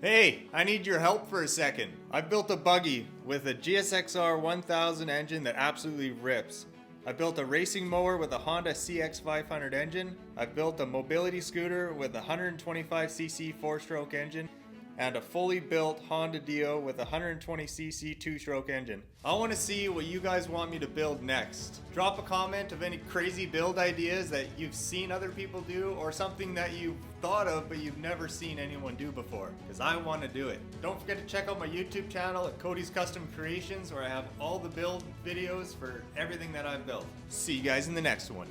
Hey, I need your help for a second. I built a buggy with a GSXR 1000 engine that absolutely rips. I built a racing mower with a Honda CX500 engine. I built a mobility scooter with a 125cc 4-stroke engine and a fully built Honda Dio with a 120cc 2-stroke engine. I want to see what you guys want me to build next. Drop a comment of any crazy build ideas that you've seen other people do or something that you've thought of but you've never seen anyone do before, because I want to do it. Don't forget to check out my YouTube channel at Cody's Custom Creations, where I have all the build videos for everything that I've built. See you guys in the next one.